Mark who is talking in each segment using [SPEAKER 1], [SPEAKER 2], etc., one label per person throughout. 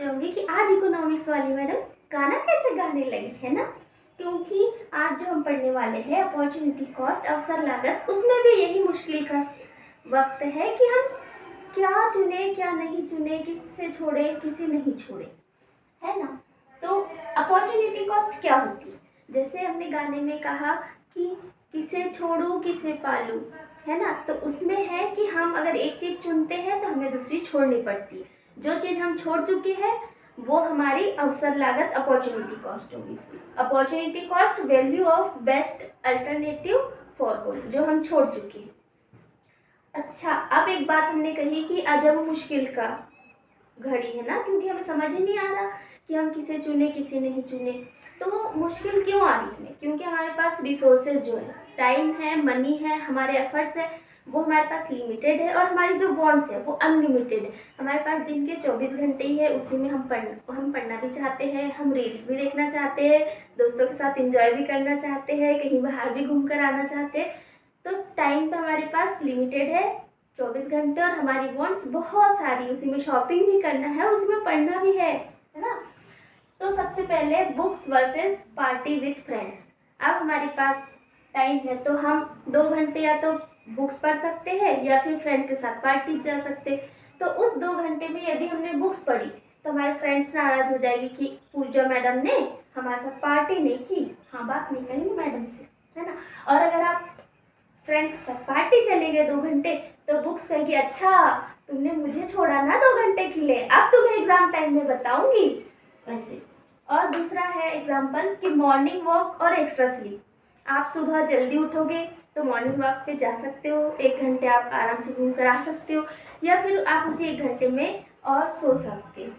[SPEAKER 1] रहे होंगे कि आज इकोनॉमिक्स वाली मैडम गाना कैसे गाने लगी, है ना। क्योंकि आज जो हम पढ़ने वाले हैं अपॉर्चुनिटी कॉस्ट, अवसर लागत, उसमें भी यही मुश्किल का वक्त है कि हम क्या चुने क्या नहीं चुने, किससे छोड़े किसे नहीं छोड़े, है ना। तो अपॉर्चुनिटी कॉस्ट क्या होती है, जैसे हमने गाने में कहा कि किसे छोड़ूं किसे पालूं, है ना। तो उसमें है कि हम अगर एक चीज़ चुनते हैं तो हमें दूसरी छोड़नी पड़ती है। जो चीज़ हम छोड़ चुके हैं वो हमारी अवसर लागत अपॉर्चुनिटी कॉस्ट होगी। Opportunity cost value of best alternative forgone, जो हम छोड़ चुके हैं। अच्छा, अब एक बात हमने कही कि अजब मुश्किल का घड़ी है ना, क्योंकि हमें समझ ही नहीं आ रहा कि हम किसे चुने किसे नहीं चुने। तो मुश्किल क्यों आ रही है हमें, क्योंकि हमारे पास रिसोर्सेज जो है, टाइम है, मनी है, हमारे एफर्ट्स है, वो हमारे पास लिमिटेड है, और हमारी जो वॉन्ट्स है वो अनलिमिटेड है। हमारे पास दिन के 24 घंटे ही है, उसी में हम पढ़ना भी चाहते हैं, हम रील्स भी देखना चाहते हैं, दोस्तों के साथ इंजॉय भी करना चाहते हैं, कहीं बाहर भी घूम कर आना चाहते हैं। तो टाइम तो हमारे पास लिमिटेड है, 24 घंटे, और हमारी वॉन्ट्स बहुत सारी, उसी में शॉपिंग भी करना है, उसी में पढ़ना भी है ना। तो सबसे पहले books versus party with friends. अब हमारे पास टाइम है तो हम 2 घंटे या तो बुक्स पढ़ सकते हैं या फिर फ्रेंड्स के साथ पार्टी जा सकते। तो उस 2 घंटे में यदि हमने बुक्स पढ़ी तो हमारे फ्रेंड्स नाराज हो जाएगी कि पूजा मैडम ने हमारे साथ पार्टी नहीं की, हाँ बात नहीं करेंगे मैडम से, है ना। और अगर आप फ्रेंड्स से पार्टी चले गए 2 घंटे, तो बुक्स कहेगी अच्छा तुमने मुझे छोड़ा ना 2 घंटे के लिए, अब तुम्हें एग्जाम टाइम में बताऊंगी, ऐसे। और दूसरा है एग्जाम्पल कि मॉर्निंग वॉक और एक्स्ट्रा स्लीप। आप सुबह जल्दी उठोगे तो मॉर्निंग वॉक पे जा सकते हो, 1 घंटे आप आराम से घूम कर आ सकते हो, या फिर आप उसी 1 घंटे में और सो सकते हो।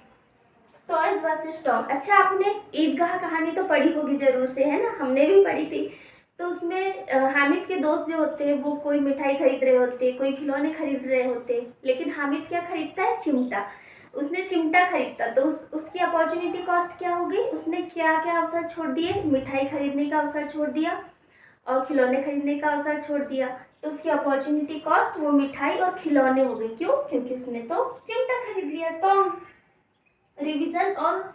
[SPEAKER 1] Toys versus Tom. अच्छा, आपने ईदगाह कहानी तो पढ़ी होगी जरूर से, है ना, हमने भी पढ़ी थी। तो उसमें हामिद के दोस्त जो होते हैं वो कोई मिठाई खरीद रहे होते, कोई खिलौने खरीद रहे होते, लेकिन हामिद क्या खरीदता है, चिमटा। उसने चिमटा खरीदता तो उसकी अपॉर्चुनिटी कॉस्ट क्या होगी, उसने क्या क्या अवसर छोड़ दिए, मिठाई खरीदने का अवसर छोड़ दिया और खिलौने खरीदने का अवसर छोड़ दिया। तो उसकी अपॉर्चुनिटी कॉस्ट वो मिठाई और खिलौने हो गए, क्यों, क्योंकि उसने तो चिमटा खरीद लिया। टॉम। रिवीजन और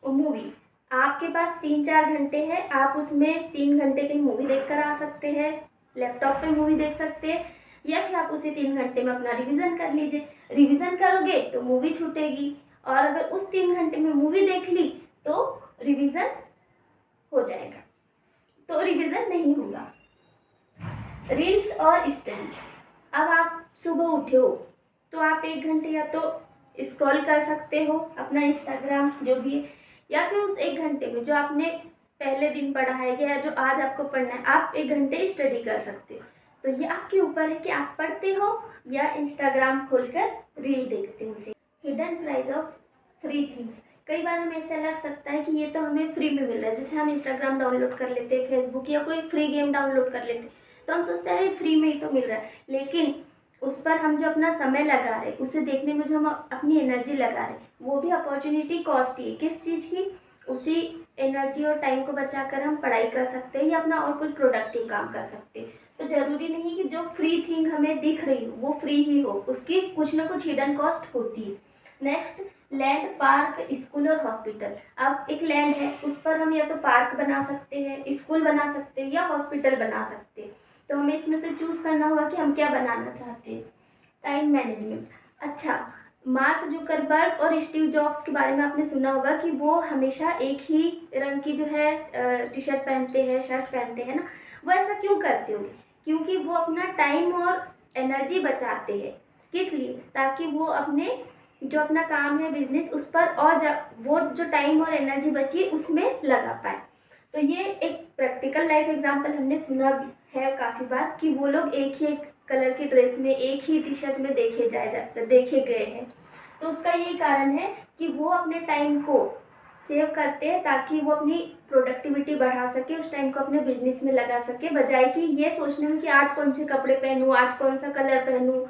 [SPEAKER 1] मूवी। आपके पास 3-4 घंटे हैं, आप उसमें 3 घंटे कहीं मूवी देख कर आ सकते हैं, लैपटॉप पे मूवी देख सकते हैं, या फिर आप उसे 3 घंटे में अपना रिवीजन कर लीजिए। रिवीजन करोगे तो मूवी छूटेगी, और अगर उस 3 घंटे में मूवी देख ली तो रिवीजन हो जाएगा, तो रिवीजन नहीं होगा। रील्स और स्टडी। अब आप सुबह उठे हो तो आप 1 घंटे या तो स्क्रॉल कर सकते हो अपना इंस्टाग्राम जो भी है, या फिर उस 1 घंटे में जो आपने पहले दिन पढ़ा है या जो आज आपको पढ़ना है, आप 1 घंटे स्टडी कर सकते हो। तो ये आपके ऊपर है कि आप पढ़ते हो या इंस्टाग्राम खोलकर रील देखते हो। Hidden price of free things. कई बार हमें ऐसा लग सकता है कि ये तो हमें फ्री में मिल रहा है, जैसे हम इंस्टाग्राम डाउनलोड कर लेते हैं, फेसबुक या कोई फ्री गेम डाउनलोड कर लेते, तो हम सोचते हैं फ्री में ही तो मिल रहा है, लेकिन उस पर हम जो अपना समय लगा रहे, उसे देखने में जो हम अपनी एनर्जी लगा रहे, वो भी अपॉर्चुनिटी कॉस्ट ही है। किस चीज़ की, उसी एनर्जी और टाइम को बचाकर हम पढ़ाई कर सकते हैं या अपना और कुछ प्रोडक्टिव काम कर सकते हैं। तो ज़रूरी नहीं कि जो फ्री थिंग हमें दिख रही हो वो फ्री ही हो, उसकी कुछ ना कुछ हिडन कॉस्ट होती है। नेक्स्ट, लैंड, पार्क, स्कूल और हॉस्पिटल। अब एक लैंड है, उस पर हम या तो पार्क बना सकते हैं, स्कूल बना सकते हैं, या हॉस्पिटल बना सकते हैं। तो हमें इसमें से चूज करना होगा कि हम क्या बनाना चाहते हैं। Time management. अच्छा, मार्क जुकरबर्ग और स्टीव जॉब्स के बारे में आपने सुना होगा कि वो हमेशा एक ही रंग की जो है टी शर्ट पहनते हैं, शर्ट पहनते हैं ना। वो ऐसा क्यों करते होंगे, क्योंकि वो अपना टाइम और एनर्जी बचाते हैं। किस लिए, ताकि वो अपने जो अपना काम है बिजनेस, उस पर और वो जो टाइम और एनर्जी बची उसमें लगा पाए। तो ये एक प्रैक्टिकल लाइफ एग्जांपल हमने सुना भी है काफ़ी बार कि वो लोग एक ही कलर की ड्रेस में, एक ही टी शर्ट में देखे गए हैं। तो उसका यही कारण है कि वो अपने टाइम को सेव करते हैं ताकि वो अपनी प्रोडक्टिविटी बढ़ा सके, उस टाइम को अपने बिजनेस में लगा सके, बजाय कि ये सोचने में कि आज कौन से कपड़े पहनूं, आज कौन सा कलर पहनूं,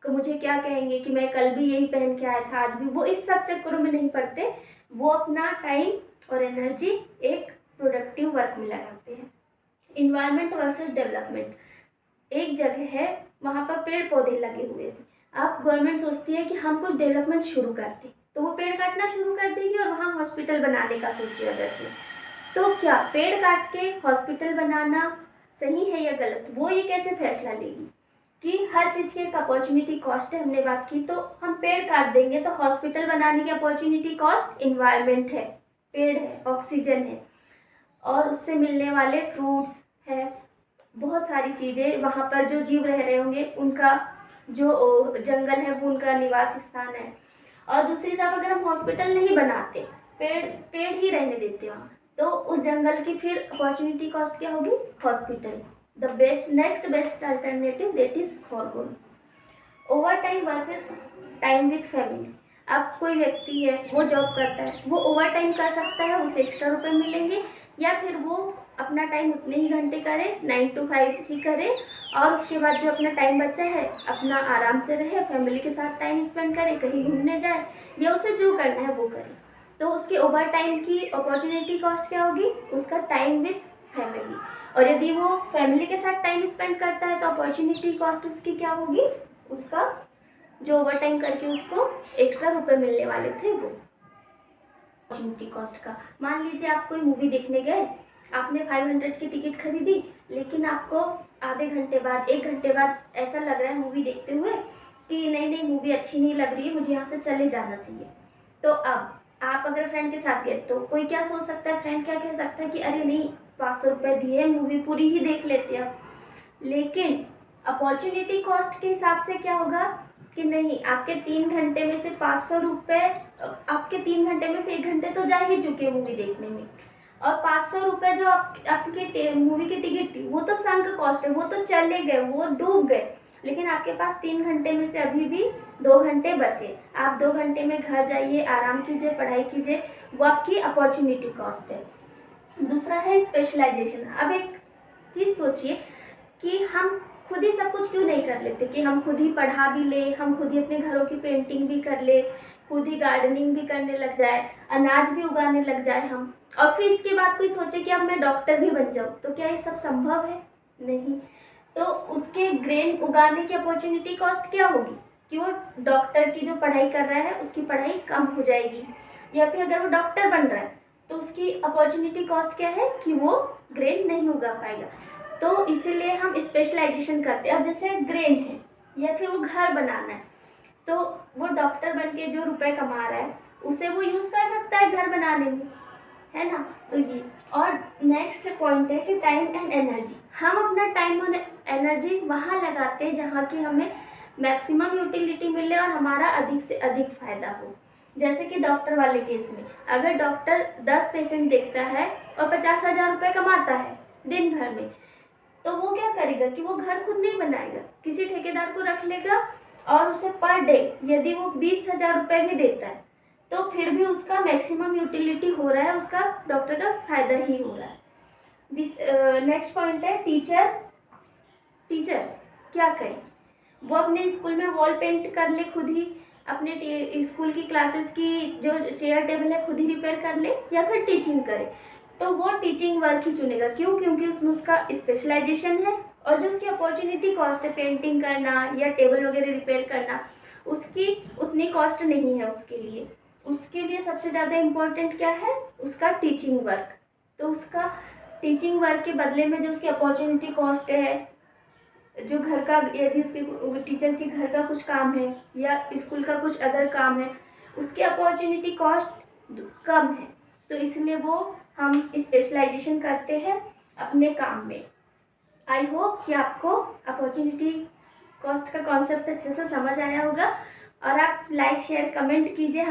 [SPEAKER 1] तो मुझे क्या कहेंगे कि मैं कल भी यही पहन के आया था, आज भी। वो इस सब चक्करों में नहीं पड़ते, वो अपना टाइम और एनर्जी एक प्रोडक्टिव वर्क में लगाते हैं। Environment versus development. एक जगह है, वहाँ पर पेड़ पौधे लगे हुए हैं। अब गवर्नमेंट सोचती है कि हम कुछ डेवलपमेंट शुरू करते, तो वो पेड़ काटना शुरू कर देगी और वहाँ हॉस्पिटल बनाने का सोचे अगर से। तो क्या पेड़ काट के हॉस्पिटल बनाना सही है या गलत, वो ये कैसे फैसला लेगी कि हर चीज़ की एक अपॉर्चुनिटी कॉस्ट है। हमने बात की, तो हम पेड़ काट देंगे तो हॉस्पिटल बनाने की अपॉर्चुनिटी कॉस्ट इन्वायरमेंट है, पेड़ है, ऑक्सीजन है, और उससे मिलने वाले फ्रूट्स हैं, बहुत सारी चीज़ें, वहाँ पर जो जीव रह रहे होंगे उनका जो जंगल है वो उनका निवास स्थान है। और दूसरी तरफ अगर हम हॉस्पिटल नहीं बनाते, पेड़ पेड़ ही रहने देते वहाँ, तो उस जंगल की फिर अपॉर्चुनिटी कॉस्ट क्या होगी, hospital. The best next best alternative that is forgone. Overtime versus time with family. अब कोई व्यक्ति है वो जॉब करता है, वो ओवर टाइम कर सकता है, उसे एक्स्ट्रा रुपए मिलेंगे, या फिर वो अपना टाइम उतने ही घंटे करे, 9 to 5 ही करे, और उसके बाद जो अपना टाइम बचा है अपना आराम से रहे, फैमिली के साथ टाइम स्पेंड करे, कहीं घूमने जाए, या उसे जो करना है वो करे। तो उसकी ओवर टाइम की अपॉर्चुनिटी कॉस्ट क्या होगी, उसका टाइम विथ फैमिली। और यदि वो फैमिली के साथ टाइम स्पेंड करता है तो अपॉर्चुनिटी कॉस्ट उसकी क्या होगी, उसका जो ओवर टाइम करके उसको एक्स्ट्रा रुपए मिलने वाले थे वो अपॉर्चुनिटी कॉस्ट का। मान लीजिए आप कोई मूवी देखने गए, आपने 500 की टिकट खरीदी, लेकिन आपको आधे घंटे बाद 1 घंटे बाद ऐसा लग रहा है मूवी देखते हुए कि नहीं मूवी अच्छी नहीं लग रही है, मुझे यहाँ से चले जाना चाहिए। तो अब आप अगर फ्रेंड के साथ गए तो कोई क्या सोच सकता है, फ्रेंड क्या कह सकता है कि अरे नहीं 500 रुपये दिए, मूवी पूरी ही देख लेते हैं। लेकिन अपॉर्चुनिटी कॉस्ट के हिसाब से क्या होगा कि नहीं, आपके 3 घंटे में से 500 रुपये, आपके 3 घंटे में से 1 घंटे तो जा ही चुके मूवी देखने में, और 500 रुपये जो आपके मूवी की टिकट थी वो तो संक कॉस्ट है, वो तो चले गए, वो डूब गए। लेकिन आपके पास 3 घंटे में से अभी भी 2 घंटे बचे, आप 2 घंटे में घर जाइए, आराम कीजिए, पढ़ाई कीजिए, वो आपकी अपॉर्चुनिटी कॉस्ट है। दूसरा है स्पेशलाइजेशन। अब एक चीज़ सोचिए कि हम खुद ही सब कुछ क्यों नहीं कर लेते, कि हम खुद ही पढ़ा भी ले, हम खुद ही अपने घरों की पेंटिंग भी कर ले, खुद ही गार्डनिंग भी करने लग जाए, अनाज भी उगाने लग जाए हम, और फिर इसके बाद कोई सोचे कि अब मैं डॉक्टर भी बन जाऊँ, तो क्या ये सब संभव है? नहीं। तो उसके ग्रेन उगाने की अपॉर्चुनिटी कॉस्ट क्या होगी कि वो डॉक्टर की जो पढ़ाई कर रहा है उसकी पढ़ाई कम हो जाएगी, या फिर अगर वो डॉक्टर बन रहा है तो उसकी अपॉर्चुनिटी कॉस्ट क्या है कि वो ग्रेन नहीं उगा पाएगा। तो इसीलिए हम स्पेशलाइजेशन करते हैं। अब जैसे ग्रेन है या फिर वो घर बनाना है, तो वो डॉक्टर बन के जो रुपए कमा रहा है उसे वो यूज़ कर सकता है घर बनाने में, है ना। तो ये, और नेक्स्ट पॉइंट है कि टाइम एंड एनर्जी। हम अपना टाइम और एनर्जी वहाँ लगाते हैं जहाँ की हमें मैक्सिमम यूटिलिटी मिले और हमारा अधिक से अधिक फ़ायदा हो। जैसे कि डॉक्टर वाले केस में, अगर डॉक्टर 10 पेशेंट देखता है और 50,000 रुपये कमाता है दिन भर में, तो वो क्या करेगा कि वो घर खुद नहीं बनाएगा, किसी ठेकेदार को रख लेगा, और उसे पर डे यदि वो 20,000 रुपये भी देता है तो फिर भी उसका मैक्सिमम यूटिलिटी हो रहा है, उसका डॉक्टर का फायदा ही हो रहा है। नेक्स्ट पॉइंट है टीचर। टीचर क्या करे, वो अपने स्कूल में वॉल पेंट कर ले खुद ही, अपने स्कूल की क्लासेस की जो चेयर टेबल है खुद ही रिपेयर कर ले, या फिर टीचिंग करे, तो वो टीचिंग वर्क ही चुनेगा। क्यों? क्योंकि उसमें उसका स्पेशलाइजेशन है, और जो उसकी अपॉर्चुनिटी कॉस्ट है पेंटिंग करना या टेबल वगैरह रिपेयर करना, उसकी उतनी कॉस्ट नहीं है उसके लिए। उसके लिए सबसे ज़्यादा इम्पोर्टेंट क्या है, उसका टीचिंग वर्क। तो उसका टीचिंग वर्क के बदले में जो उसकी अपॉर्चुनिटी कॉस्ट है, जो घर का, यदि उसके टीचर के घर का कुछ काम है या स्कूल का कुछ अदर काम है, उसकी अपॉर्चुनिटी कॉस्ट कम है, तो इसलिए वो हम स्पेशलाइजेशन करते हैं अपने काम में। आई होप कि आपको अपॉर्चुनिटी कॉस्ट का कॉन्सेप्ट अच्छे से समझ आया होगा, और आप लाइक शेयर कमेंट कीजिए।